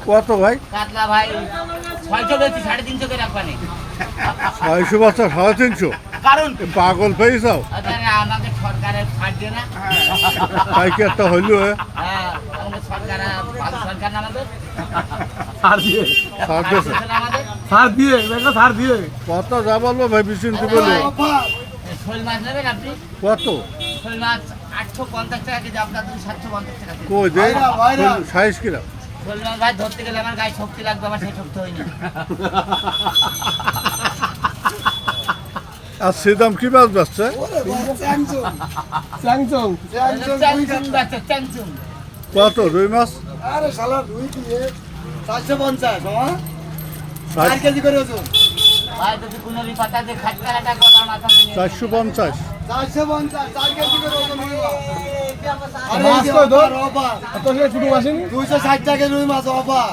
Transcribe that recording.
কত ভাই? কাতলা ভাই 600 বেশি 350 করে রাখবানি। 600 বছর 350? কারণ পাগল পেয়ে যাও, আমাদের সরকারের ছাড় দিয়ে না। তাই কি একটা হইল? হ্যাঁ, আমাদের সরকার ভালো সরকার না আমাদের। ছাড় দিয়ে ছাড় দিয়েছে? আমাদের ছাড় দিয়ে দেখো ছাড় দিয়ে কত যা বলবো ভাই বিচিন্তি বলে। শোল মাছ নেবেন আপনি? কত? শোল মাছ 850 টাকা কেজি, আপনার 750 টাকা কেজি। কই যে সাইজ কিরা? শোল মাছ ভাই ধরতে গেলে আমার গায়ে শক্তি লাগবে, আমার সেই শক্তি হয়নি। আর সে দাম কি মাছ যাচ্ছে? চ্যাংচং চ্যাংচুং বাচ্চা, চ্যাংচুং। কত রুই মাছ? আরে শালা রুই দিয়ে 450 হ্যাঁ 4 ষাট- কেজি করে ওজন ভাই যদি কুনরি পাতা দিয়ে খাটকারাটা করার মাথা দিয়ে 450? 450 4 কেজি করে ওজন হইবা আরে মাছ এই কই তোর? অফার তোর ছোট আসেনি 260 টাকা রুই মাছ অফার